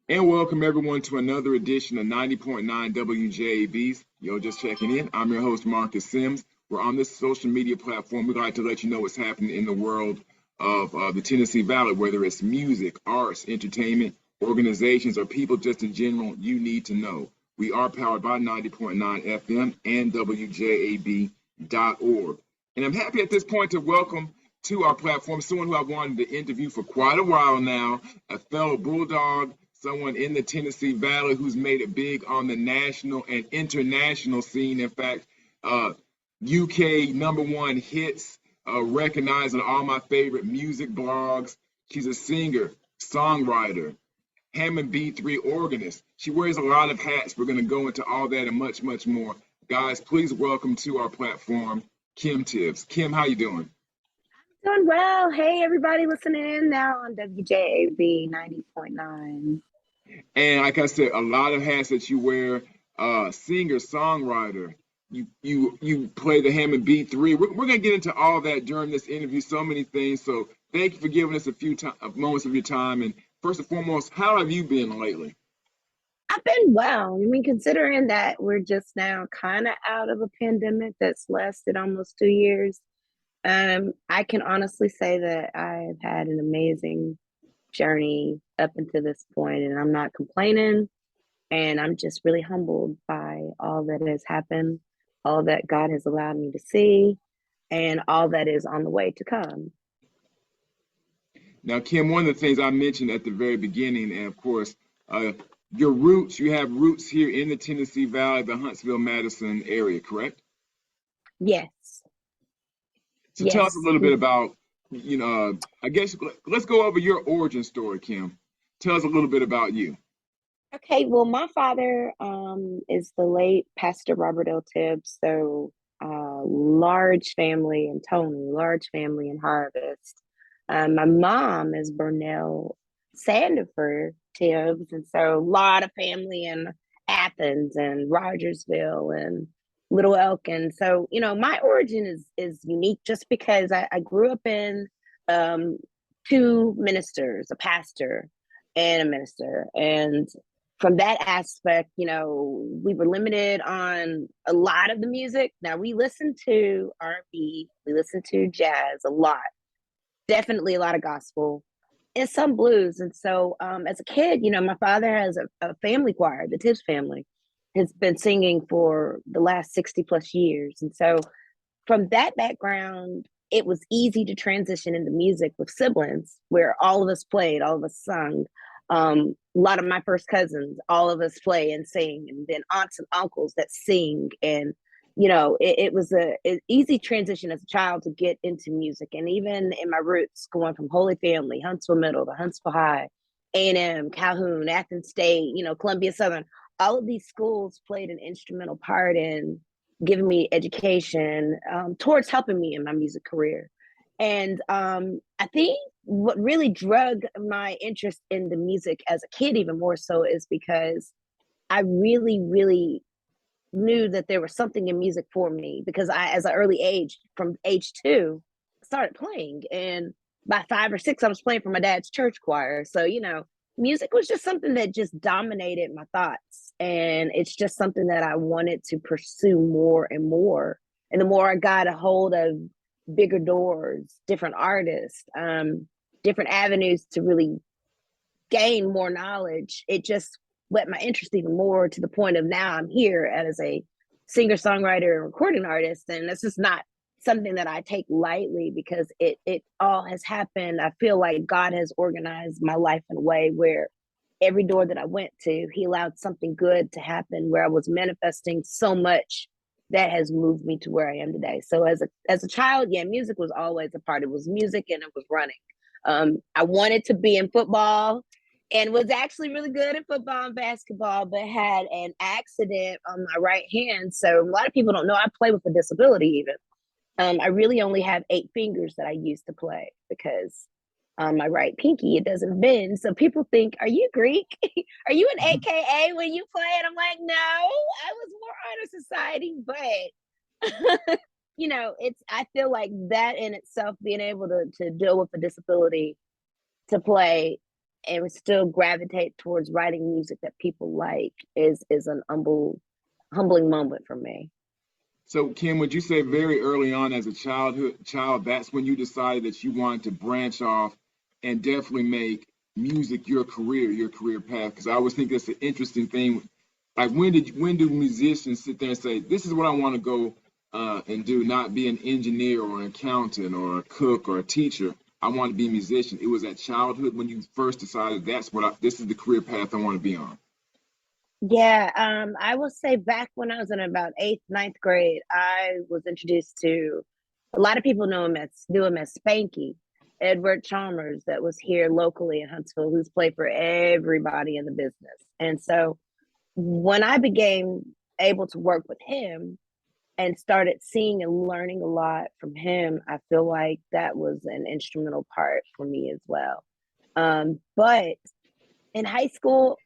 And welcome everyone to another edition of 90.9 WJAB's. Yo, just checking in. I'm your host, Marcus Sims. We're on this social media platform. We'd like to let you know what's happening in the world of the Tennessee Valley, whether it's music, arts, entertainment, organizations, or people just in general, you need to know. We are powered by 90.9 FM and WJAB.org. And I'm happy at this point to welcome to our platform someone who I've wanted to interview for quite a while now, a fellow Bulldog, someone in the Tennessee Valley who's made it big on the national and international scene. In fact, UK #1 hits, recognized on all my favorite music blogs. She's a singer, songwriter, Hammond B3 organist. She wears a lot of hats. We're going to go into all that and much, much more. Guys, please welcome to our platform, Kim Tibbs. Kim, how you doing? Doing well. Hey, everybody listening in now on WJAB 90.9. And like I said, a lot of hats that you wear, singer, songwriter. You play the Hammond B3. We're gonna get into all that during this interview. So many things. So thank you for giving us a few moments of your time. And first and foremost, how have you been lately? I've been well. I mean, considering that we're just now kind of out of a pandemic that's lasted almost 2 years, I can honestly say that I've had an amazing journey up until this point, and I'm not complaining. And I'm just really humbled by all that has happened, all that God has allowed me to see, and all that is on the way to come. Now, Kim, one of the things I mentioned at the very beginning, and of course, uh, your roots. You have roots here in the Tennessee Valley, the Huntsville, Madison area, correct? Yes, So tell us a yes. little bit about, I guess let's go over your origin story, Kim. Tell us a little bit about you. Okay, well, my father is the late Pastor Robert L. Tibbs, so large family in Tony, large family in Harvest. My mom is Burnell Sandifer Tibbs, and so a lot of family in Athens and Rogersville and Little Elkin. So, my origin is unique just because I grew up in um, two ministers, a pastor and a minister, and from that aspect, we were limited on a lot of the music. Now we listen to R&B, we listen to jazz a lot, definitely a lot of gospel, and some blues. And so, as a kid, my father has a family choir. The Tibbs family has been singing for the last 60 plus years, and so from that background, it was easy to transition into music with siblings where all of us played, all of us sung. A lot of my first cousins, all of us play and sing, and then aunts and uncles that sing. And, it was an easy transition as a child to get into music. And even in my roots, going from Holy Family, Huntsville Middle to Huntsville High, A&M, Calhoun, Athens State, Columbia Southern, all of these schools played an instrumental part in giving me education towards helping me in my music career. And I think what really drug my interest in the music as a kid even more so is because I really, really knew that there was something in music for me because as an early age, from age 2, started playing. And by 5 or 6, I was playing for my dad's church choir. So, music was just something that just dominated my thoughts. And it's just something that I wanted to pursue more and more. And the more I got a hold of bigger doors, different artists, different avenues to really gain more knowledge, it just whet my interest even more to the point of now I'm here as a singer songwriter and recording artist. And this is not something that I take lightly because it all has happened. I feel like God has organized my life in a way where every door that I went to, he allowed something good to happen where I was manifesting so much that has moved me to where I am today. So as a child, yeah, music was always a part. It was music and it was running. I wanted to be in football and was actually really good at football and basketball, but had an accident on my right hand. So a lot of people don't know I play with a disability even. I really only have 8 fingers that I use to play because on my right pinky it doesn't bend. So people think, "Are you Greek? Are you an AKA when you play?" And I'm like, "No, I was more honor society." But it's I feel like that in itself, being able to deal with a disability to play and still gravitate towards writing music that people like is an humbling moment for me. So, Kim, would you say very early on as a child, that's when you decided that you wanted to branch off and definitely make music your career path? Because I always think that's an interesting thing. Like, when do musicians sit there and say, "This is what I want to go and do, not be an engineer or an accountant or a cook or a teacher. I want to be a musician." It was at childhood when you first decided this is the career path I want to be on. Yeah, I will say back when I was in about eighth, ninth grade, I was introduced to a lot of people knew him as Spanky, Edward Chalmers, that was here locally in Huntsville, who's played for everybody in the business. And so when I became able to work with him and started seeing and learning a lot from him, I feel like that was an instrumental part for me as well. But in high school,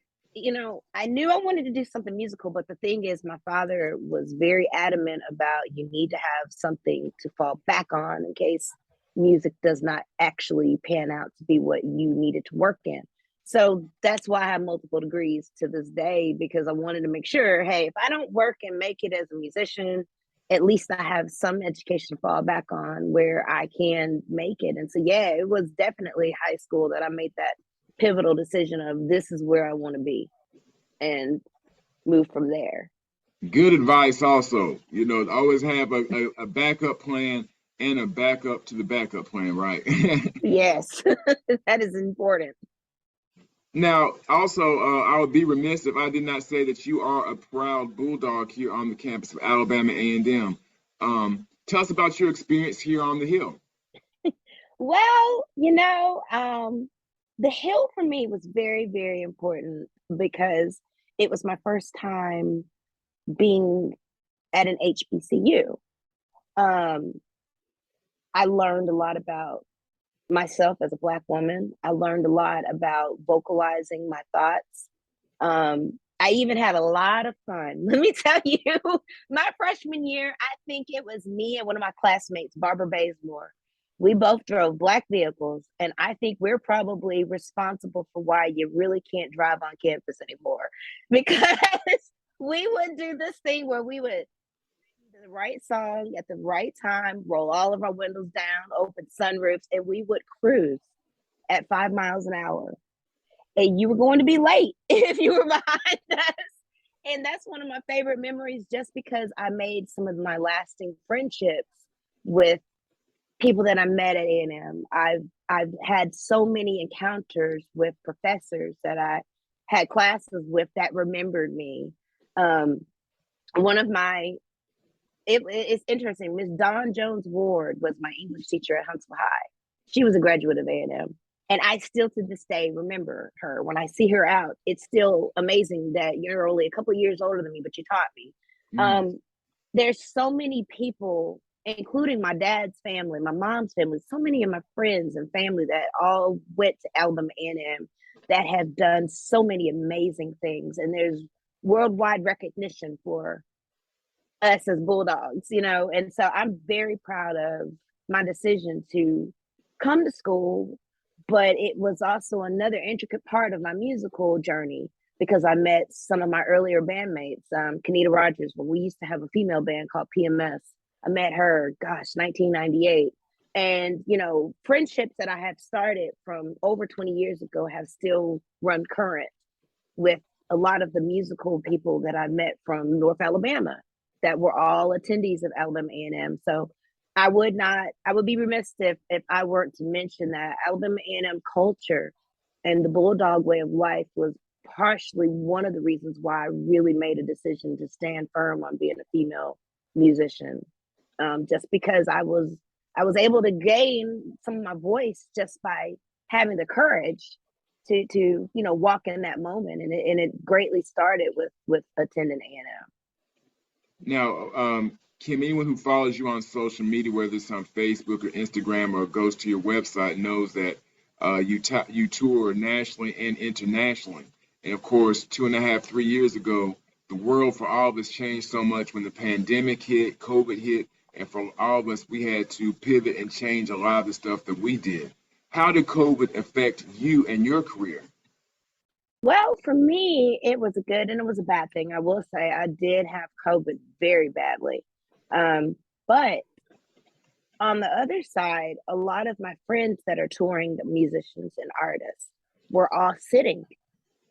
I knew I wanted to do something musical, but the thing is, my father was very adamant about you need to have something to fall back on in case music does not actually pan out to be what you needed to work in. So that's why I have multiple degrees to this day, because I wanted to make sure, hey, if I don't work and make it as a musician, at least I have some education to fall back on where I can make it. And so, yeah, it was definitely high school that I made that pivotal decision of this is where I want to be and move from there. Good advice, also. Always have a backup plan and a backup to the backup plan, right? Yes, that is important. Now, also, I would be remiss if I did not say that you are a proud Bulldog here on the campus of Alabama A&M. Tell us about your experience here on the Hill. Well, the Hill for me was very, very important because it was my first time being at an HBCU. Um, I learned a lot about myself as a Black woman. I learned a lot about vocalizing my thoughts. I even had a lot of fun. Let me tell you, my freshman year, I think it was me and one of my classmates, Barbara Bazemore. We both drove Black vehicles, and I think we're probably responsible for why you really can't drive on campus anymore because we would do this thing where we would the right song at the right time, roll all of our windows down, open sunroofs, and we would cruise at 5 miles an hour. And you were going to be late if you were behind us. And that's one of my favorite memories just because I made some of my lasting friendships with people that I met at A&M. I've had so many encounters with professors that I had classes with that remembered me. Um, one of my it's interesting. Miss Dawn Jones Ward was my English teacher at Huntsville High. She was a graduate of A&M. And I still to this day remember her. When I see her out, it's still amazing that you're only a couple of years older than me, but you taught me. Mm. Um, there's so many people, including my dad's family, my mom's family, so many of my friends and family that all went to Alabama A&M that have done so many amazing things. And there's worldwide recognition for us as Bulldogs, and so I'm very proud of my decision to come to school, but it was also another intricate part of my musical journey because I met some of my earlier bandmates, Kenita Rogers, when we used to have a female band called PMS. I met her, gosh, 1998. And, friendships that I have started from over 20 years ago have still run current with a lot of the musical people that I met from North Alabama that were all attendees of Alabama A&M. So I would be remiss if I weren't to mention that Alabama A&M culture and the Bulldog way of life was partially one of the reasons why I really made a decision to stand firm on being a female musician. Just because I was able to gain some of my voice just by having the courage to walk in that moment, and it greatly started with attending A&M. Now, Kim, anyone who follows you on social media, whether it's on Facebook or Instagram or goes to your website, knows that you tour nationally and internationally. And of course, 2.5, 3 years ago, the world for all of us changed so much when the pandemic hit, COVID hit, and for all of us, we had to pivot and change a lot of the stuff that we did. How did COVID affect you and your career? Well, for me, it was a good and it was a bad thing. I will say I did have COVID very badly. Um, but on the other side, a lot of my friends that are touring musicians and artists were all sitting.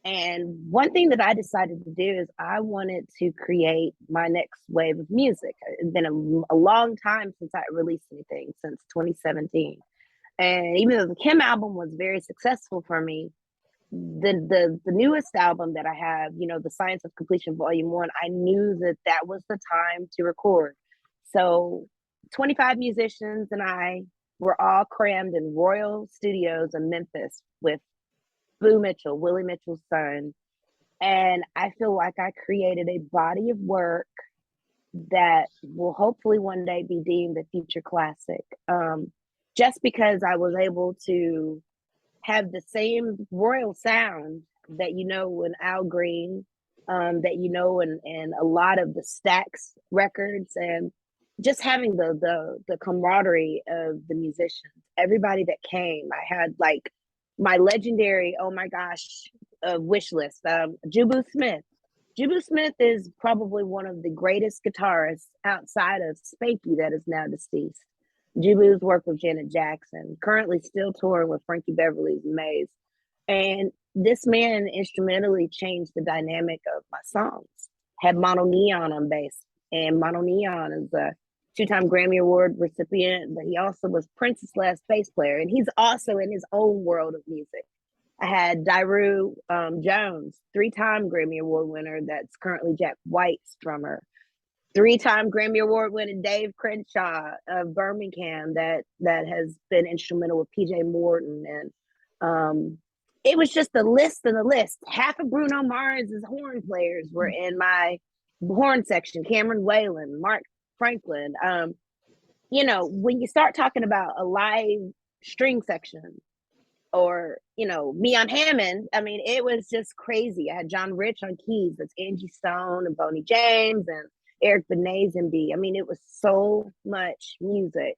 And one thing that I decided to do is I wanted to create my next wave of music. It's been a long time since I released anything, since 2017. And even though the Kim album was very successful for me, the newest album that I have, the Science of Completion Volume 1, I knew that that was the time to record. So 25 musicians and I were all crammed in Royal Studios in Memphis with Boo Mitchell, Willie Mitchell's son. And I feel like I created a body of work that will hopefully one day be deemed a future classic. Just because I was able to have the same royal sound that in Al Green, that in a lot of the Stax records, and just having the camaraderie of the musicians, everybody that came. I had like my legendary, oh my gosh, wish list. Jubu Smith. Jubu Smith is probably one of the greatest guitarists outside of Spanky that is now deceased. Jubu's worked with Janet Jackson, currently still touring with Frankie Beverly's Maze. And this man instrumentally changed the dynamic of my songs. Had Mono Neon on bass, and Mono Neon is a two-time Grammy Award recipient, but he also was Prince's last bass player, and he's also in his own world of music. I had Daru Jones, three-time Grammy Award winner that's currently Jack White's drummer. Three-time Grammy Award winning Dave Crenshaw of Birmingham that has been instrumental with PJ Morton. And it was just the list and the list. Half of Bruno Mars's horn players were in my horn section. Cameron Whalen, Mark Franklin. When you start talking about a live string section, or me on Hammond, I mean, it was just crazy. I had John Rich on keys. That's Angie Stone and Boney James and Eric Benes and B. I mean, it was so much music,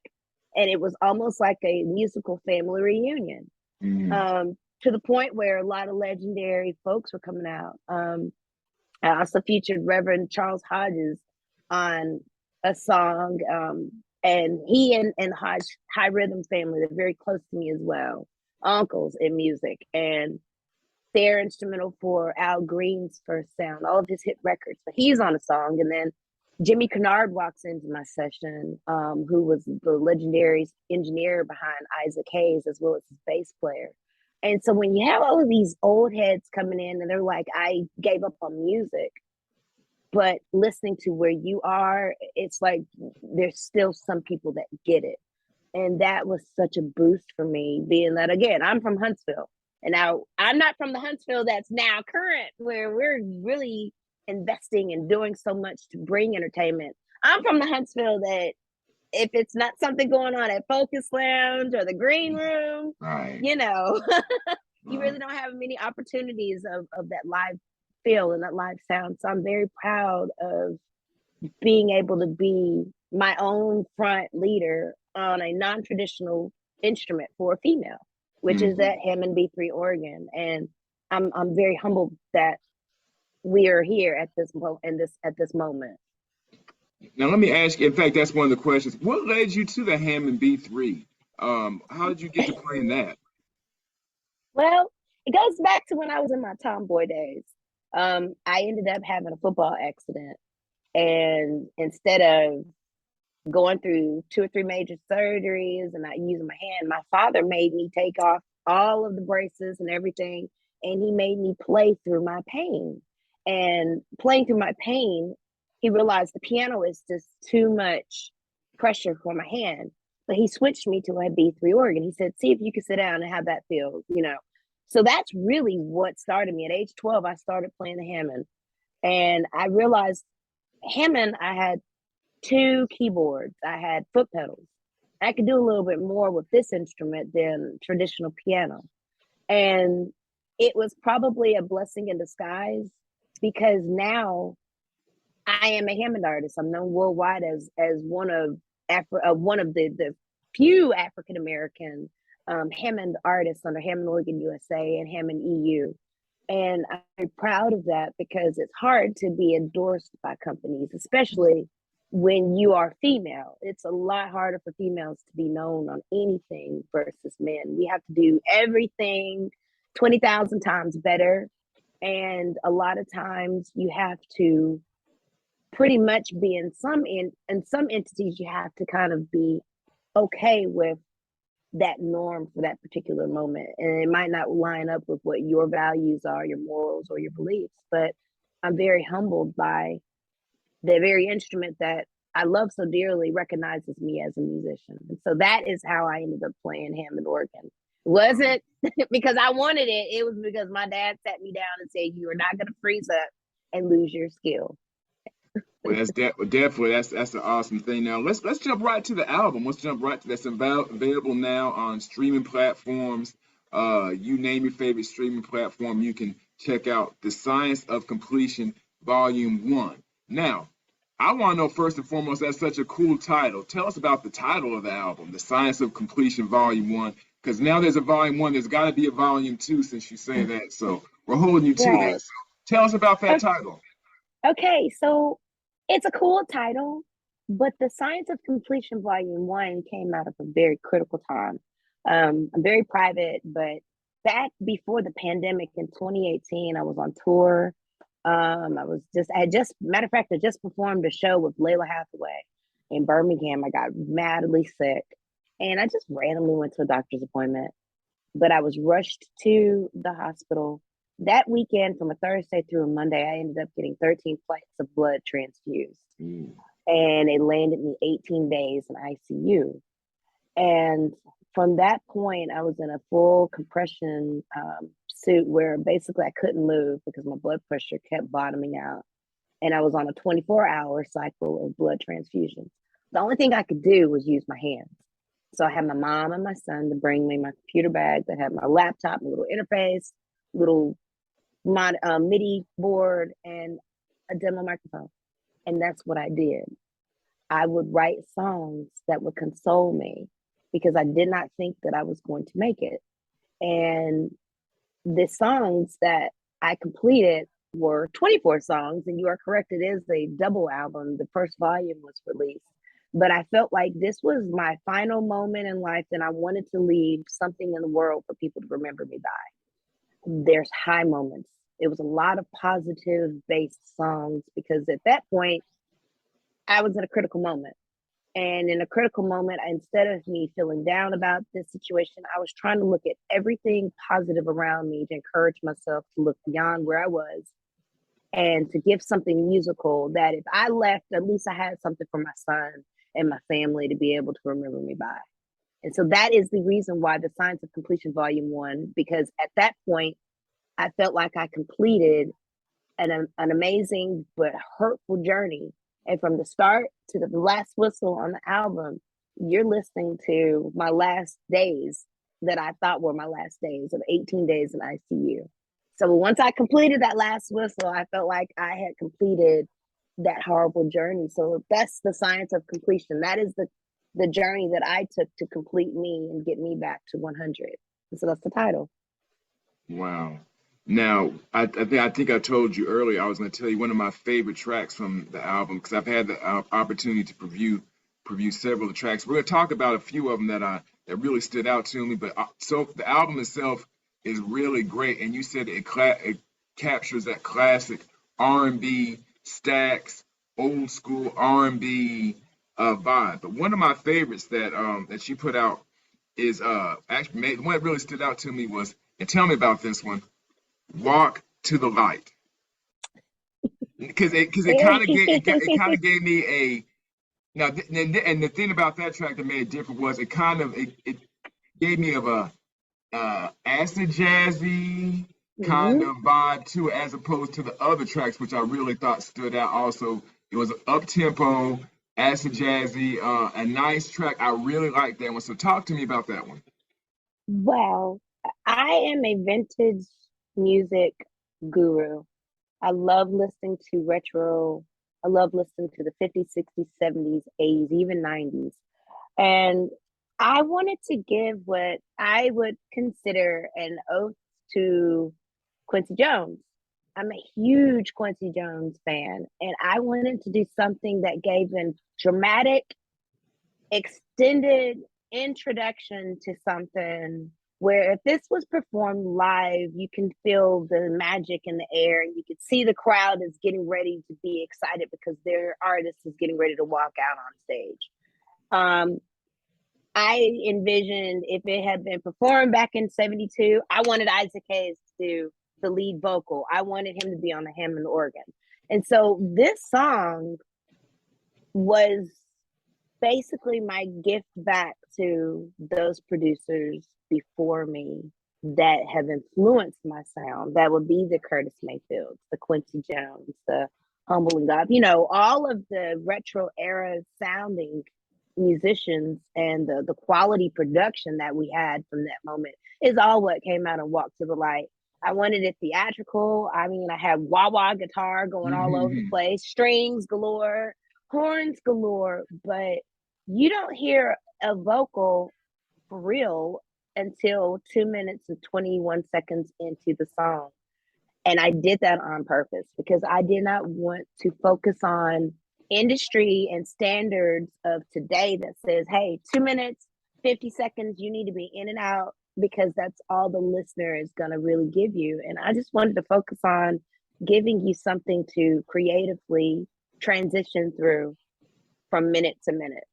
and it was almost like a musical family reunion. To the point where a lot of legendary folks were coming out. I also featured Reverend Charles Hodges on a song, and he and Hodge High Rhythm family, they're very close to me as well, uncles in music, and they're instrumental for Al Green's first sound, all of his hit records. But he's on a song, and then Jimmy Kennard walks into my session, who was the legendary engineer behind Isaac Hayes, as well as his bass player. And so when you have all of these old heads coming in and they're like, I gave up on music, but listening to where you are, it's like there's still some people that get it. And that was such a boost for me, being that, again, I'm from Huntsville. And now I'm not from the Huntsville that's now current, where we're really investing and doing so much to bring entertainment. I'm from the Huntsville that if it's not something going on at Focus Lounge or the Green Room, Right. You really don't have many opportunities of that live feel and that live sound. So I'm very proud of being able to be my own front leader on a non-traditional instrument for a female, which is that Hammond B3 organ. And I'm very humbled that we are here at this moment. Now, let me ask you, in fact, that's one of the questions. What led you to the Hammond B3? How did you get to playing that? Well, it goes back to when I was in my tomboy days. I ended up having a football accident, and instead of going through 2 or 3 major surgeries and not using my hand, my father made me take off all of the braces and everything, and he made me play through my pain. And playing through my pain, he realized the piano is just too much pressure for my hand. But he switched me to a B3 organ. He said, see if you can sit down and how that feels. So that's really what started me. At age 12, I started playing the Hammond. And I realized Hammond, I had 2 keyboards, I had foot pedals. I could do a little bit more with this instrument than traditional piano. And it was probably a blessing in disguise, because now I am a Hammond artist. I'm known worldwide as one of the few African American Hammond artists under Hammond Organ USA and Hammond EU. And I'm proud of that because it's hard to be endorsed by companies, especially when you are female. It's a lot harder for females to be known on anything versus men. We have to do everything 20,000 times better. And a lot of times you have to pretty much be in some entities, you have to kind of be okay with that norm for that particular moment. And it might not line up with what your values are, your morals, or your beliefs. But I'm very humbled by the very instrument that I love so dearly recognizes me as a musician. And so that is how I ended up playing Hammond organ. It wasn't because I wanted it. It was because my dad sat me down and said, "You are not going to freeze up and lose your skill." Well, definitely that's an awesome thing. Now let's jump right to the album. Let's jump right to that's available now on streaming platforms. You name your favorite streaming platform, you can check out The Science of Completion, Volume One. Now, I want to know first and foremost, that's such a cool title. Tell us about the title of the album, The Science of Completion, Volume One. Because now there's a Volume One, there's got to be a Volume Two since you say that. So we're holding you to that. Right. So tell us about that title. Okay, so it's a cool title, but the Science of Completion Volume One came out of a very critical time. I'm very private, but back before the pandemic in 2018, I was on tour. I had just, matter of fact, I just performed a show with Layla Hathaway in Birmingham. I got madly sick, and I just randomly went to a doctor's appointment, but I was rushed to the hospital that weekend from a Thursday through a Monday. I ended up getting 13 flights of blood transfused, Mm. and it landed me 18 days in ICU. And from that point, I was in a full compression suit where basically I couldn't move because my blood pressure kept bottoming out. And I was on a 24-hour cycle of blood transfusions. The only thing I could do was use my hands. So I had my mom and my son to bring me my computer bag that had my laptop, my little interface, little MIDI board, and a demo microphone. And that's what I did. I would write songs that would console me because I did not think that I was going to make it. And the songs that I completed were 24 songs. And you are correct, it is a double album. The first volume was released. But I felt like this was my final moment in life, and I wanted to leave something in the world for people to remember me by. There's high moments. It was a lot of positive based songs because at that point, I was in a critical moment. And in a critical moment, instead of me feeling down about this situation, I was trying to look at everything positive around me to encourage myself to look beyond where I was and to give something musical that if I left, at least I had something for my son and my family to be able to remember me by. And so that is the reason why the Science of Completion Volume One, because at that point, I felt like I completed an amazing but hurtful journey. And from the start to the last whistle on the album, you're listening to my last days that I thought were my last days of 18 days in ICU. So once I completed that last whistle, I felt like I had completed that horrible journey. So that's the Science of Completion. That is the journey that I took to complete me and get me back to 100. And so that's the title. Wow. Now, I think I told you earlier I was going to tell you one of my favorite tracks from the album because I've had the opportunity to preview several of the tracks. We're going to talk about a few of them that really stood out to me. But so the album itself is really great, and you said it captures that classic R&B stacks, old school R&B vibe. But one of my favorites that she put out is actually the one that really stood out to me was, and tell me about this one, Walk to the Light, because it kind of gave me a now and the thing about that track that made it different was it gave me of a acid jazzy kind Mm-hmm. of vibe to it as opposed to the other tracks which I really thought stood out. Also, it was up tempo, acid jazzy, a nice track. I really like that one. So talk to me about that one. Well, I am a vintage music guru. I love listening to retro. I love listening to the 50s, 60s, 70s, 80s, even 90s. And I wanted to give what I would consider an ode to Quincy Jones. I'm a huge Quincy Jones fan, and I wanted to do something that gave a dramatic, extended introduction to something where if this was performed live, you can feel the magic in the air and you can see the crowd is getting ready to be excited because their artist is getting ready to walk out on stage. Um, I envisioned if it had been performed back in 72, I wanted Isaac Hayes to do the lead vocal. I wanted him to be on the Hammond organ. And so this song was basically my gift back to those producers before me that have influenced my sound. That would be the Curtis Mayfields, the Quincy Jones, the Humble and God, all of the retro era sounding musicians and the quality production that we had from that moment is all what came out and walked to the light. I wanted it theatrical. I mean, I had wah wah guitar going all over the place, strings galore, horns galore, but you don't hear a vocal for real until 2 minutes and 21 seconds into the song. And I did that on purpose because I did not want to focus on industry and standards of today that says, hey, 2 minutes, 50 seconds, you need to be in and out because that's all the listener is going to really give you. And I just wanted to focus on giving you something to creatively transition through from minute to minute.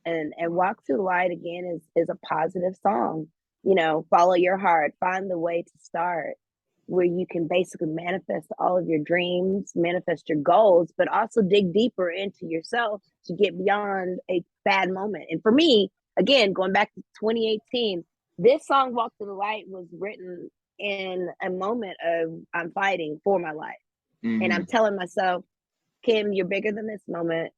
And Walk to the Light again is a positive song. Follow your heart, find the way to start where you can basically manifest all of your dreams, manifest your goals, but also dig deeper into yourself to get beyond a bad moment. And for me, again, going back to 2018, this song Walk to the Light was written in a moment of I'm fighting for my life. And I'm telling myself, Kim, you're bigger than this moment.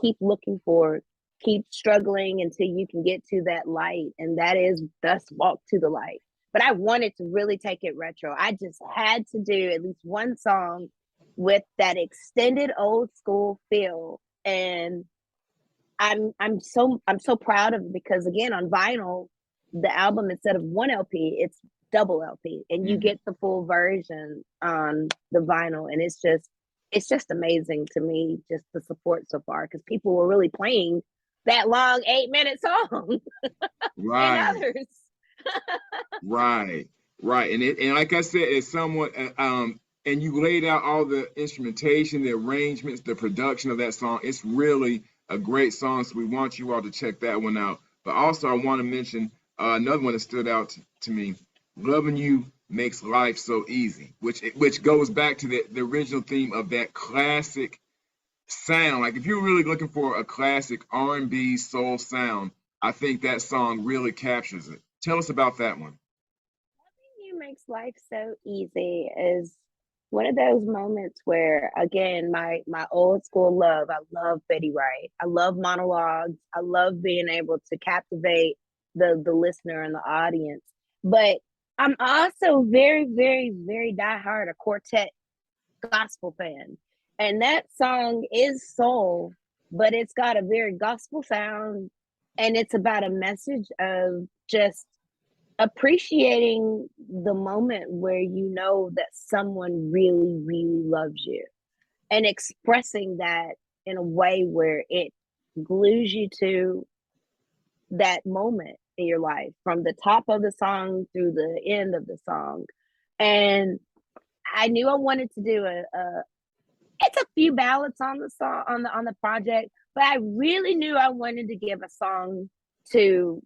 Keep looking forward. Keep struggling until you can get to that light. And that is thus Walk to the Light. But I wanted to really take it retro. I just had to do at least one song with that extended old school feel. And I'm so proud of it because again, on vinyl, the album instead of one LP, it's double LP, and you get the full version on the vinyl, and it's just amazing to me just the support so far because people were really playing that long 8-minute song Right. and others. Right, right, and like I said, it's somewhat and you laid out all the instrumentation, the arrangements, the production of that song. It's really a great song, so we want you all to check that one out. But also, I want to mention another one that stood out to me. Loving you makes life so easy, which goes back to the original theme of that classic sound. Like if you're really looking for a classic R&B soul sound, I think that song really captures it. Tell us about that one. You makes life so easy is one of those moments where again my old school love, I love Betty Wright, I love monologues, I love being able to captivate the listener and the audience, but I'm also very very very diehard a quartet gospel fan, and that song is soul, but it's got a very gospel sound, and it's about a message of just appreciating the moment where you know that someone really, really loves you and expressing that in a way where it glues you to that moment in your life from the top of the song through the end of the song. And I knew I wanted to do it's a few ballads on the song on the project, but I really knew I wanted to give a song to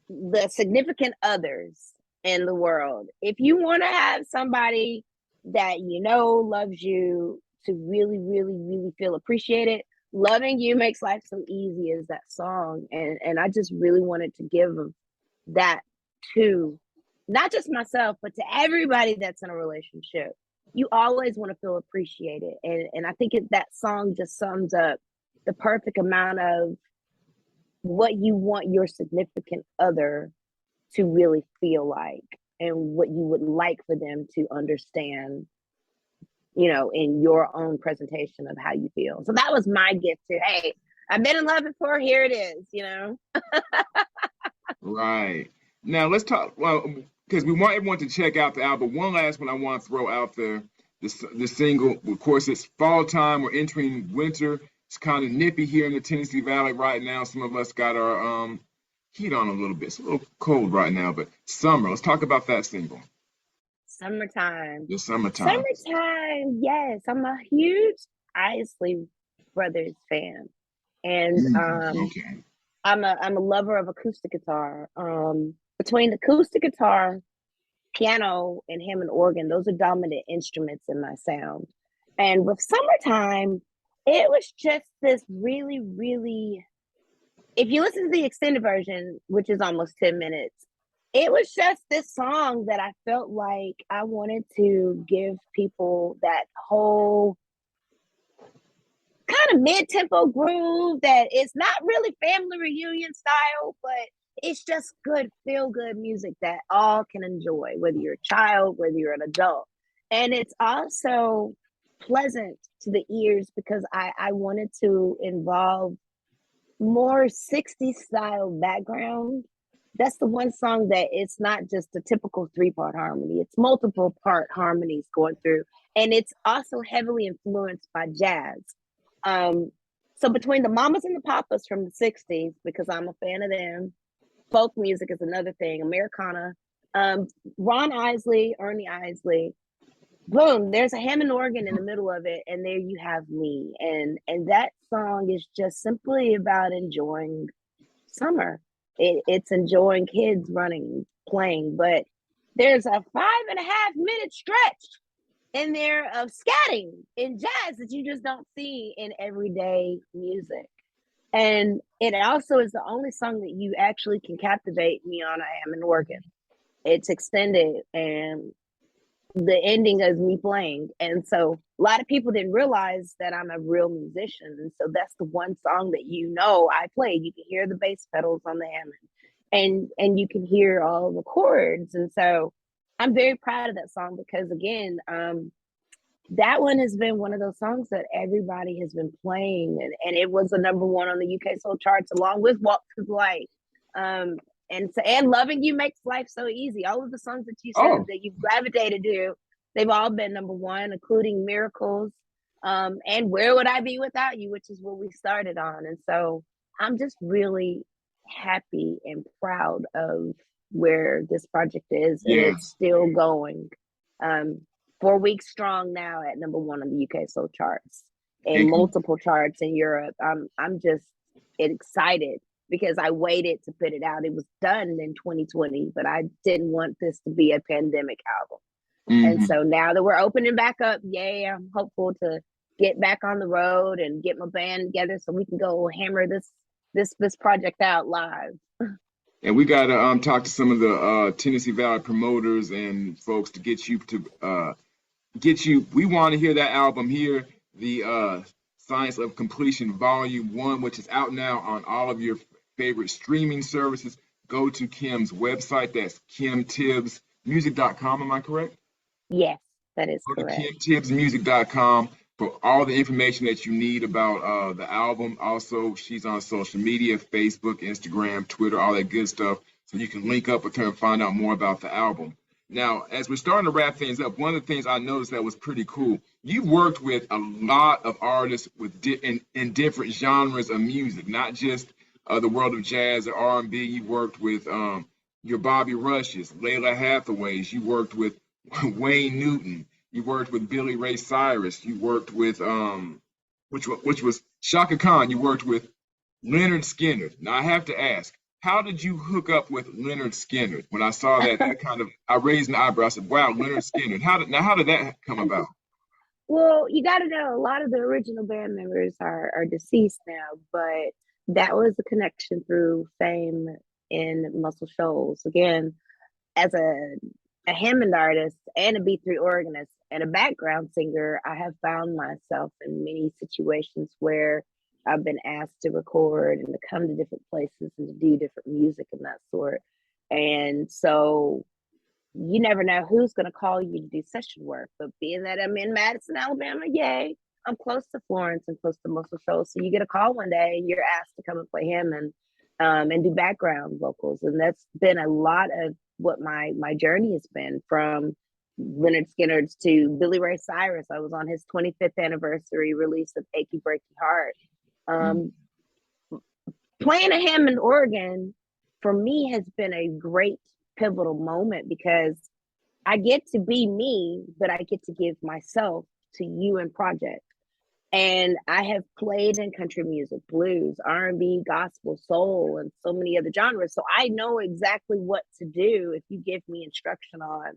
the significant others in the world. If you want to have somebody that loves you to really, really, really feel appreciated, loving you makes life so easy as that song. And I just really wanted to give that to not just myself, but to everybody that's in a relationship. You always want to feel appreciated. And I think that song just sums up the perfect amount of what you want your significant other to really feel like and what you would like for them to understand, in your own presentation of how you feel. So that was my gift to, hey, I've been in love before, here it is. Right. Now let's talk. Well, because we want everyone to check out the album. One last one I want to throw out there. The single. Of course, it's fall time. We're entering winter. It's kind of nippy here in the Tennessee Valley right now. Some of us got our heat on a little bit. It's a little cold right now, but summer. Let's talk about that single. Summertime. The summertime. Summertime, yes. I'm a huge Isley Brothers fan. And Okay. I'm a lover of acoustic guitar. Between the acoustic guitar, piano, and Hammond organ, those are dominant instruments in my sound. And with Summertime, it was just this really, really, if you listen to the extended version, which is almost 10 minutes, it was just this song that I felt like I wanted to give people that whole kind of mid-tempo groove that is not really family reunion style, but it's just good, feel-good music that all can enjoy, whether you're a child, whether you're an adult. And it's also pleasant to the ears because I wanted to involve more 60s style background. That's the one song that it's not just a typical three-part harmony. It's multiple part harmonies going through. And it's also heavily influenced by jazz. Um, so between the Mamas and the Papas from the 60s, because I'm a fan of them, folk music is another thing, Americana, um, Ron Isley, Ernie Isley, boom, there's a Hammond organ in the middle of it, and there you have me. And that song is just simply about enjoying summer. It's enjoying kids running, playing, but there's a 5.5 minute stretch in there of scatting in jazz that you just don't see in everyday music. And it also is the only song that you actually can captivate me on a Hammond organ. It's extended and the ending is me playing. And so a lot of people didn't realize that I'm a real musician. And so that's the one song that I play. You can hear the bass pedals on the Hammond and you can hear all the chords. And so I'm very proud of that song because again, that one has been one of those songs that everybody has been playing, and it was the number one on the UK Soul charts along with Walk Through Life. Um, and Loving You Makes Life So Easy. All of the songs that you said Oh, that you've gravitated to, they've all been number one, including Miracles, and Where Would I Be Without You, which is what we started on. And so I'm just really happy and proud of where this project is, and yeah. it's still going. Um, 4 weeks strong now at number one on the UK Soul charts and And multiple charts in Europe. I'm just excited because I waited to put it out. It was done in 2020, but I didn't want this to be a pandemic album. And mhm. so now that we're opening back up, yay, I'm hopeful to get back on the road and get my band together so we can go hammer this project out live. And we got to talk to some of the Tennessee Valley promoters and folks to get you. We want to hear that album here, the Science of Completion Volume One, which is out now on all of your favorite streaming services. Go to Kim's website. That's kimtibbsmusic.com. Am I correct? Yes, that is Go to correct. kimtibbsmusic.com for all the information that you need about the album. Also, she's on social media: Facebook, Instagram, Twitter, all that good stuff. So you can link up with her and find out more about the album. Now, as we're starting to wrap things up, one of the things I noticed that was pretty cool, you've worked with a lot of artists in different genres of music, not just the world of jazz or R&B. You worked with your Bobby Rushes, Layla Hathaways. You worked with Wayne Newton. You worked with Billy Ray Cyrus. You worked with which was Shaka Khan. You worked with Leonard Skinner. Now I have to ask, how did you hook up with Leonard Skinner? When I saw that kind of, I raised an eyebrow. I said, "Wow, Leonard Skinner. How did that come about?" Well, you got to know a lot of the original band members are deceased now, but that was a connection through fame in Muscle Shoals. Again, as a Hammond artist and a B3 organist and a background singer, I have found myself in many situations where I've been asked to record and to come to different places and to do different music and that sort. And so you never know who's going to call you to do session work. But being that I'm in Madison, Alabama, yay, I'm close to Florence and close to Muscle Shoals. So you get a call one day and you're asked to come and play Hammond. and do background vocals. And that's been a lot of what my journey has been, from Leonard Skinner's to Billy Ray Cyrus. I was on his 25th anniversary release of Achy Breaky Heart. Mm. Playing a Hammond organ for me has been a great pivotal moment, because I get to be me, but I get to give myself to you and project. And I have played in country music, blues, R&B, gospel, soul, and so many other genres. So I know exactly what to do if you give me instruction on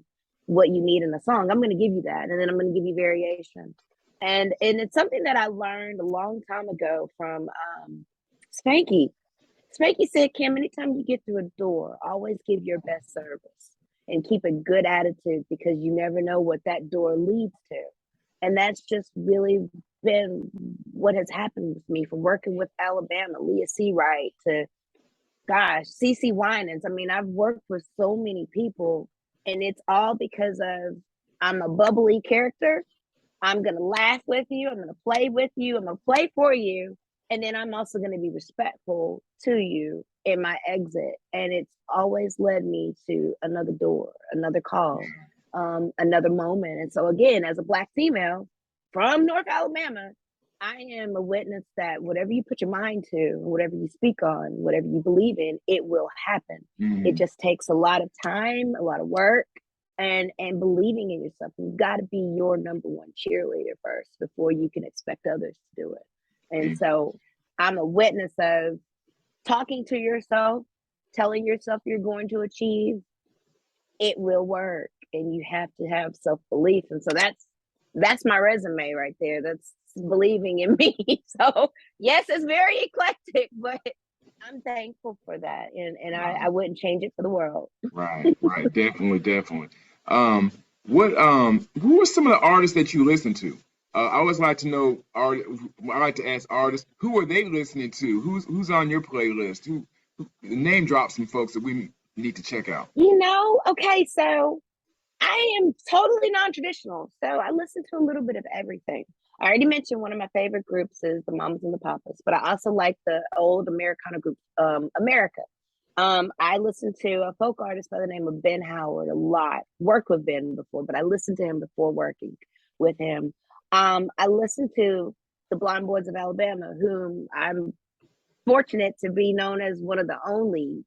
what you need in a song. I'm going to give you that, and then I'm going to give you variation. And it's something that I learned a long time ago from Spanky. Spanky said, Kim, anytime you get through a door, always give your best service and keep a good attitude, because you never know what that door leads to. And that's just really been what has happened with me, from working with Alabama, Leah Seawright, to, gosh, CeCe Winans. I mean, I've worked with so many people, and it's all because of, I'm a bubbly character. I'm going to laugh with you. I'm going to play with you. I'm going to play for you. And then I'm also going to be respectful to you in my exit. And it's always led me to another door, another call, another moment. And so, again, as a Black female from North Alabama, I am a witness that whatever you put your mind to, whatever you speak on, whatever you believe in, it will happen. Mm. It just takes a lot of time, a lot of work, and believing in yourself. You've got to be your number one cheerleader first before you can expect others to do it. And so I'm a witness of talking to yourself, telling yourself you're going to achieve. It will work, and you have to have self-belief. And so that's my resume right there. That's believing in me. So yes, it's very eclectic, but I'm thankful for that, and I wouldn't change it for the world. Right, right, definitely. Um, who are some of the artists that you listen to? I always like to know. I like to ask artists, who are they listening to? Who's on your playlist? Who name drop some folks that we need to check out? Okay, so I am totally non-traditional, so I listen to a little bit of everything. I already mentioned one of my favorite groups is the Mamas and the Papas, but I also like the old Americana group, America. I listened to a folk artist by the name of Ben Howard a lot. Worked with Ben before, but I listened to him before working with him. I listened to the Blind Boys of Alabama, whom I'm fortunate to be known as one of the only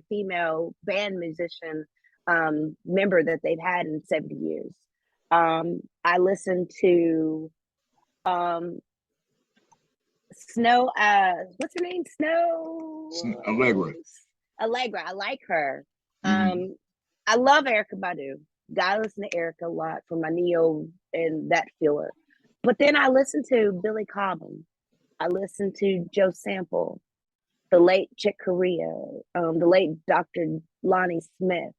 female band musician member that they've had in 70 years. I listened to um, Snow, what's her name? Allegra. Allegra. I like her. Mm. I love Erica Badu. Gotta listen to Erica a lot for my neo and that feeler. But then I listen to Billy Cobham. I listen to Joe Sample, the late Chick Corea, the late Dr. Lonnie Smith.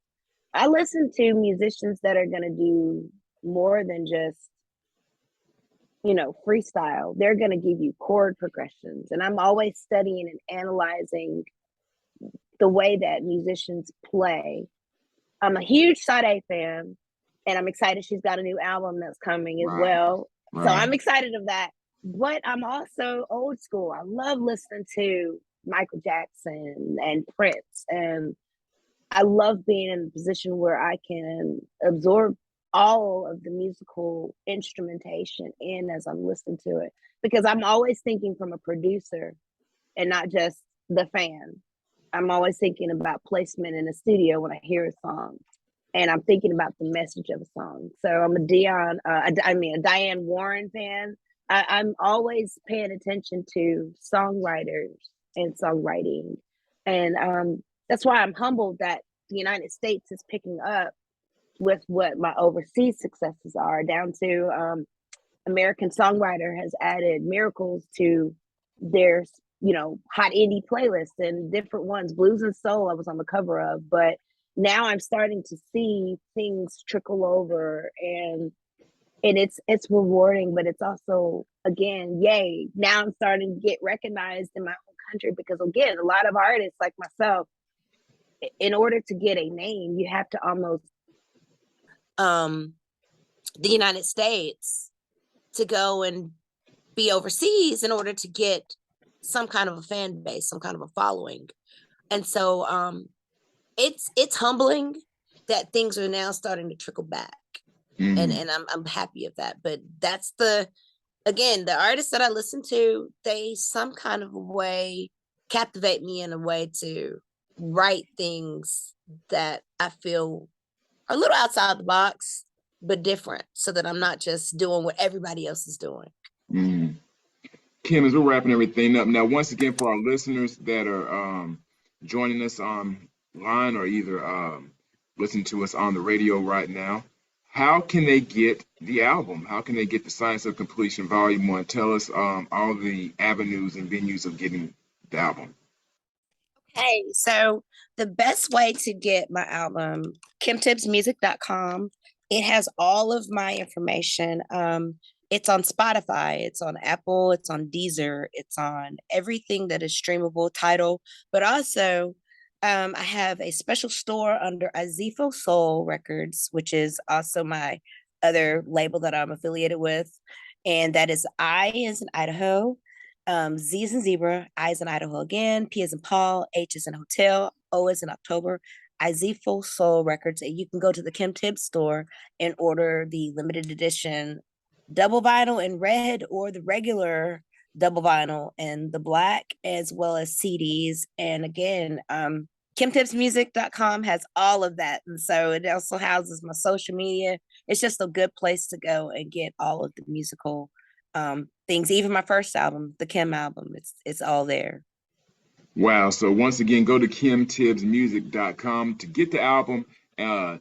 I listen to musicians that are going to do more than just, freestyle. They're going to give you chord progressions. And I'm always studying and analyzing the way that musicians play. I'm a huge Sade fan, and I'm excited she's got a new album that's coming as well. So I'm excited of that. But I'm also old school. I love listening to Michael Jackson and Prince. And I love being in a position where I can absorb all of the musical instrumentation in as I'm listening to it, because I'm always thinking from a producer and not just the fan. I'm always thinking about placement in the studio when I hear a song, and I'm thinking about the message of a song. So I'm a Diane Warren fan. I'm always paying attention to songwriters and songwriting, and that's why I'm humbled that the United States is picking up with what my overseas successes are, down to American Songwriter has added Miracles to their, hot indie playlists and different ones. Blues and Soul I was on the cover of, but now I'm starting to see things trickle over, and it's rewarding, but it's also, again, yay. Now I'm starting to get recognized in my own country, because again, a lot of artists like myself, in order to get a name, you have to almost the United States to go and be overseas in order to get some kind of a fan base, some kind of a following. And so it's humbling that things are now starting to trickle back. And I'm happy of that. But that's again, the artists that I listen to, they some kind of a way captivate me in a way to write things that I feel are a little outside the box, but different, so that I'm not just doing what everybody else is doing. Kim, as we're wrapping everything up now, once again, for our listeners that are joining us online or either listening to us on the radio right now, how can they get the album? How can they get the Science of Completion Volume 1? Tell us all the avenues and venues of getting the album. Hey, so the best way to get my album, kimtibbsmusic.com. It has all of my information. It's on Spotify, it's on Apple, it's on Deezer, it's on everything that is streamable, Tidal, but also I have a special store under Azifo Soul Records, which is also my other label that I'm affiliated with. And that is I as in Idaho, Z is in zebra, I is in Idaho again, P is in Paul, H is in hotel, O is in October, Izeful Soul Records. And you can go to the Kim Tibbs store and order the limited edition double vinyl in red or the regular double vinyl in the black, as well as CDs. And again, kimtibbsmusic.com has all of that. And so it also houses my social media. It's just a good place to go and get all of the musical things. Even my first album, the Kim album, it's all there. Wow. So once again, go to kimtibbsmusic.com to get the album. The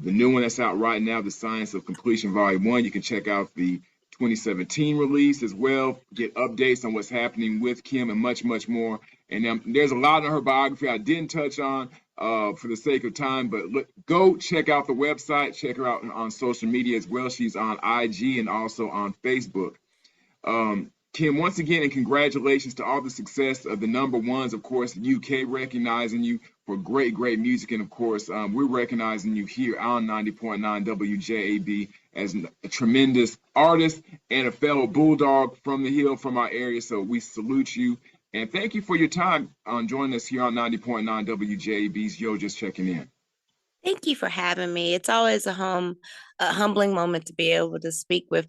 new one that's out right now, The Science of Completion Volume 1. You can check out the 2017 release as well, get updates on what's happening with Kim and much, much more. And there's a lot of her biography I didn't touch on for the sake of time, but go check out the website, check her out on social media as well. She's on IG and also on Facebook. Kim, once again, and congratulations to all the success of the number ones. Of course, the UK recognizing you for great, great music. And of course, we're recognizing you here on 90.9 WJAB as a tremendous artist and a fellow Bulldog from the Hill, from our area. So we salute you. And thank you for your time on joining us here on 90.9 WJAB's Yo Just Checking In. Thank you for having me. It's always a humbling moment to be able to speak with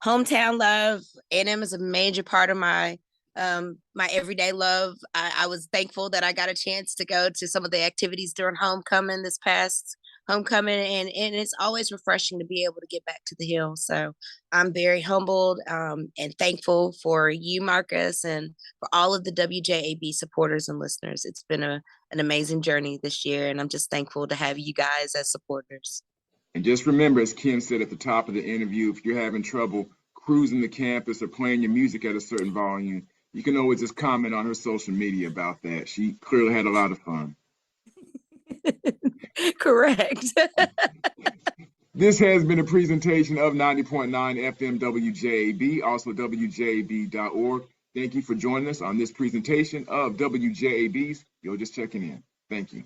hometown love. A&M is a major part of my my everyday love. I was thankful that I got a chance to go to some of the activities during homecoming this past homecoming, and it's always refreshing to be able to get back to the Hill. So I'm very humbled and thankful for you, Marcus, and for all of the WJAB supporters and listeners. It's been an amazing journey this year, and I'm just thankful to have you guys as supporters. And just remember, as Kim said at the top of the interview, if you're having trouble cruising the campus or playing your music at a certain volume, you can always just comment on her social media about that. She clearly had a lot of fun. Correct. This has been a presentation of 90.9 FM WJAB, also WJAB.org. Thank you for joining us on this presentation of WJAB's You're Just Checking In. Thank you.